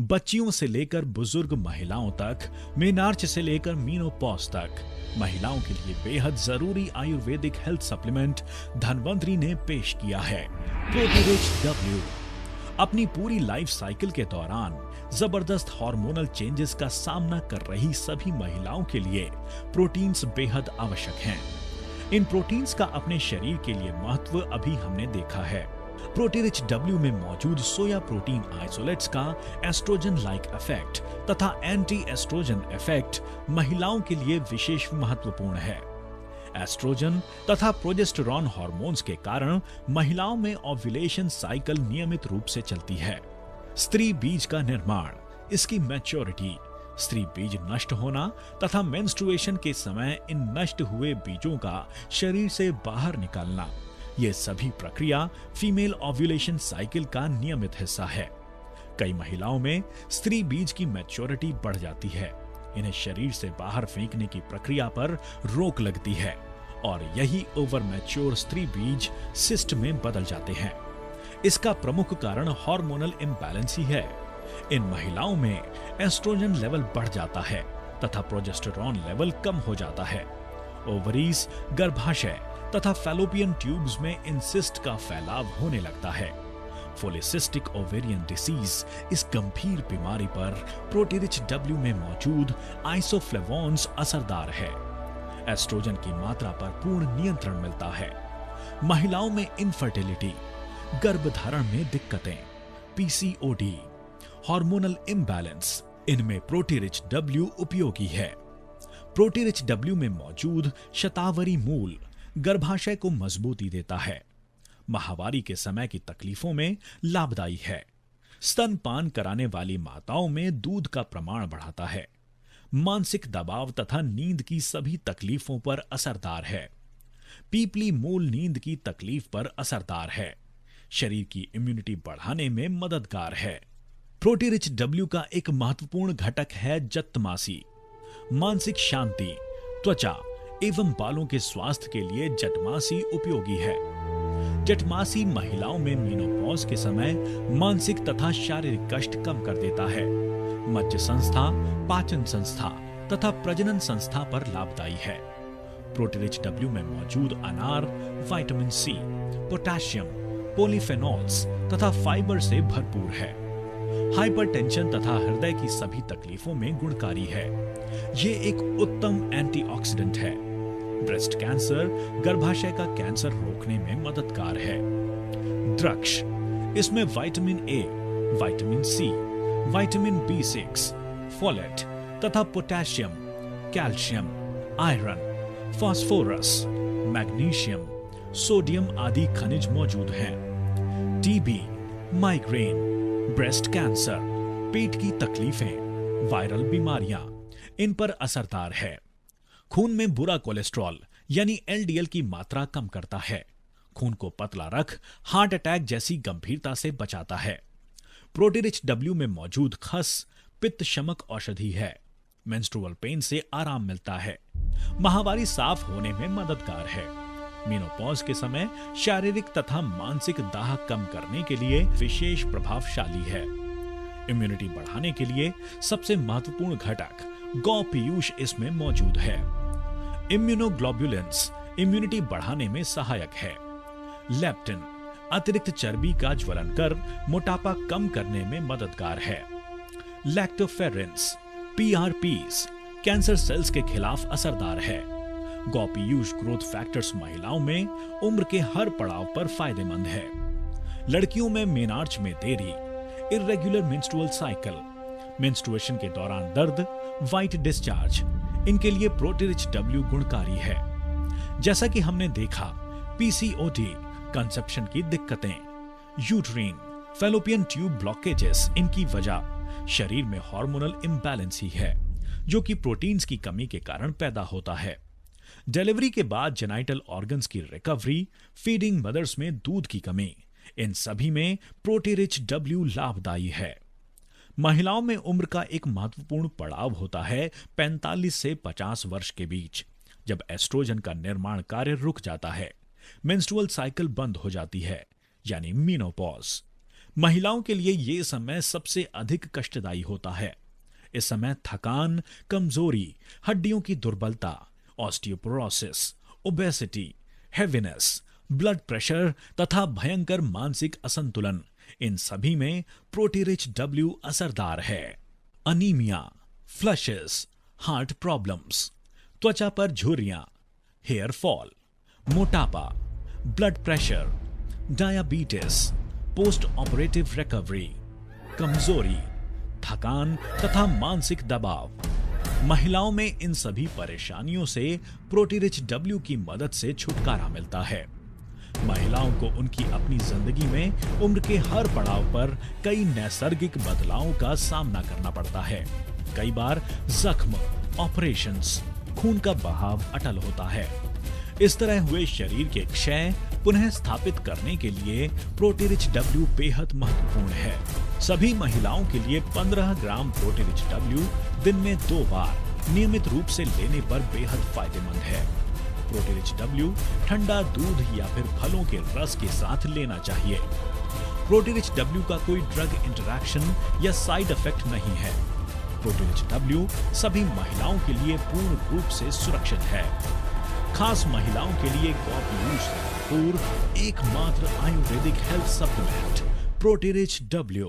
बच्चियों से लेकर बुजुर्ग महिलाओं तक, मेनार्च से लेकर मीनोपॉज तक, महिलाओं के लिए बेहद जरूरी आयुर्वेदिक हेल्थ सप्लीमेंट धन्वंतरी ने पेश किया है प्रोटीरिच डब्ल्यू। अपनी पूरी लाइफ साइकिल के दौरान जबरदस्त हार्मोनल चेंजेस का सामना कर रही सभी महिलाओं के लिए प्रोटीन्स बेहद आवश्यक हैं। इन प्रोटीन्स का अपने शरीर के लिए महत्व अभी हमने देखा है। प्रोटीरिच डब्ल्यू में मौजूद सोया प्रोटीन आइसोलेट्स का एस्ट्रोजन लाइक इफेक्ट तथा एंटी एस्ट्रोजन इफेक्ट महिलाओं के लिए विशेष महत्वपूर्ण है। एस्ट्रोजन तथा प्रोजेस्टेरॉन हार्मोन्स के कारण महिलाओं में ओव्यूलेशन साइकिल नियमित रूप से चलती है। स्त्री बीज का निर्माण, इसकी मैच्योरिटी, स्त्री बीज नष्ट होना तथा मेंस्ट्रुएशन के समय इन नष्ट हुए बीजों का शरीर से बाहर निकलना, ये सभी प्रक्रिया फीमेल ओव्यूलेशन साइकिल का नियमित हिस्सा है। कई महिलाओं में स्त्री बीज की मैच्योरिटी बढ़ जाती है, इन्हें शरीर से बाहर फेंकने की प्रक्रिया पर रोक लगती है और यही ओवर मैच्योर स्त्री बीज सिस्ट में बदल जाते हैं। इसका प्रमुख कारण हार्मोनल इम्बैलेंस ही है। इन महिलाओं में एस्ट्रोजन लेवल बढ़ जाता है तथा प्रोजेस्टेरॉन लेवल कम हो जाता है। ओवरीज, गर्भाशय तथा फैलोपियन ट्यूब्स में इन सिस्ट का फैलाव होने लगता है। पॉलीसिस्टिक ओवेरियन डिसीज, इस गंभीर बीमारी पर प्रोटीरिच डब्ल्यू में मौजूद आइसोफ्लेवोन्स असरदार है। एस्ट्रोजन की मात्रा पर पूर्ण नियंत्रण मिलता है। महिलाओं में इनफर्टिलिटी, गर्भधारण में दिक्कतें, पीसीओडी, हार्मोनल इम्बैलेंस, इनमें प्रोटीरिच डब्ल्यू उपयोगी है। प्रोटीरिच डब्ल्यू में मौजूद शतावरी मूल गर्भाशय को मजबूती देता है। माहवारी के समय की तकलीफों में लाभदायी है। स्तनपान कराने वाली माताओं में दूध का प्रमाण बढ़ाता है। मानसिक दबाव तथा नींद की सभी तकलीफों पर असरदार है। पीपली मूल नींद की तकलीफ पर असरदार है। शरीर की इम्यूनिटी बढ़ाने में मददगार है। प्रोटीरिच डब्ल्यू का एक महत्वपूर्ण घटक है जटमासी। मानसिक शांति, त्वचा एवं बालों के स्वास्थ्य के लिए जटमासी उपयोगी है। जटमासी महिलाओं में मीनोपॉज के समय मानसिक तथा शारीरिक कष्ट कम कर देता है। मज्ज संस्था, पाचन संस्था तथा प्रजनन संस्था पर लाभदायी है। प्रोटीरिच डब्ल्यू में मौजूद अनार विटामिन सी, पोटेशियम, पॉलीफेनॉल्स तथा फाइबर से भरपूर है। हाइपरटेंशन तथा हृदय की सभी तकलीफों में गुणकारी है। ये एक उत्तम एंटीऑक्सीडेंट है। ब्रेस्ट कैंसर, गर्भाशय का कैंसर रोकने में मददगार है। द्रक्ष, इसमें vitamin A, vitamin C, vitamin B6, folate तथा potassium, calcium, iron, phosphorus, magnesium, sodium आदि खनिज मौजूद हैं। टीबी, माइग्रेन, ब्रेस्ट कैंसर, पेट की तकलीफें, वायरल बीमारियां, इन पर असरदार है। खून में बुरा कोलेस्ट्रॉल यानी LDL की मात्रा कम करता है। खून को पतला रख हार्ट अटैक जैसी गंभीरता से बचाता है। प्रोटीरिच डब्ल्यू में मौजूद खस पित्त शमक औषधि है। मेंस्ट्रुअल पेन से आराम मिलता है। माहवारी साफ होने में मददगार है। मेनोपॉज के समय शारीरिक तथा मानसिक दाह कम करने के लिए विशेष प्रभावशाली है। इम्यूनिटी बढ़ाने के लिए सबसे महत्वपूर्ण घटक गौ पीयूष इसमें मौजूद है। इम्यूनोग्लोबुलिन्स इम्यूनिटी बढ़ाने में सहायक है। लेप्टिन अतिरिक्त चर्बी का ज्वलन कर मोटापा कम करने में मददगार है। लैक्टोफेरेंस PRPs कैंसर सेल्स के खिलाफ असरदार है। गौ पीयूष ग्रोथ फैक्टर्स महिलाओं में उम्र के हर पड़ाव पर फायदेमंद है। लड़कियों में मेनार्च में देरी, इर्रेगुलर मेंस्ट्रुअल साइकिल, मेंस्ट्रुएशन के दौरान दर्द, व्हाइट डिस्चार्ज, इनके लिए प्रोटीरिच डब्ल्यू गुणकारी है। जैसा कि हमने देखा, PCOD, कंसेप्शन की दिक्कतें, यूट्रीन, फैलोपियन ट्यूब ब्लॉकेजेस, इनकी वजह शरीर में हार्मोनल इम्बैलेंस ही है, जो कि प्रोटीन्स की कमी के कारण पैदा होता है। डिलीवरी के बाद जेनाइटल ऑर्गन्स की रिकवरी, फीडिंग मदर्स में दूध की कमी, इन सभी में प्रोटीरिच डब्ल्यू लाभदायी है। महिलाओं में उम्र का एक महत्वपूर्ण पड़ाव होता है 45 से 50 वर्ष के बीच, जब एस्ट्रोजन का निर्माण कार्य रुक जाता है, मेंस्ट्रुअल साइकिल बंद हो जाती है, यानी मीनोपॉज। महिलाओं के लिए ये समय सबसे अधिक कष्टदायी होता है। इस समय थकान, कमजोरी, हड्डियों की दुर्बलता, osteoporosis, obesity, heaviness, blood pressure तथा भयंकर मानसिक असंतुलन, इन सभी में प्रोटीरिच डब्ल्यू असरदार है। अनीमिया, फ्लशेस, हार्ट प्रॉब्लम्स, त्वचा पर झुर्रियां, हेयर फॉल, मोटापा, blood pressure, diabetes, post operative recovery, कमजोरी, थकान तथा मानसिक दबाव। महिलाओं में इन सभी परेशानियों से प्रोटीरिच डब्ल्यू की मदद से छुटकारा मिलता है। महिलाओं को उनकी अपनी जिंदगी में उम्र के हर पड़ाव पर कई नैसर्गिक बदलावों का सामना करना पड़ता है। कई बार जख्म, ऑपरेशंस, खून का बहाव अटल होता है। इस तरह हुए शरीर के क्षय पुनः स्थापित करने के लिए प्रोटीरिच डब्ल्यू बेहद महत्वपूर्ण है। सभी महिलाओं के लिए 15 ग्राम प्रोटीरिच डब्ल्यू दिन में 2 बार नियमित रूप से लेने पर बेहद फायदेमंद है। प्रोटीरिच डब्ल्यू ठंडा दूध या फिर फलों के रस के साथ लेना चाहिए। प्रोटीरिच डब्ल्यू का कोई ड्रग इंटरैक्शन या साइड इफेक्ट नहीं है। प्रोटीरिच डब्ल्यू सभी महिलाओं के लिए पूर्ण रूप से सुरक्षित है। खास महिलाओं के लिए गौपीयूष से भरपूर एकमात्र आयुर्वेदिक हेल्थ सप्लीमेंट प्रोटीरिच डब्ल्यू।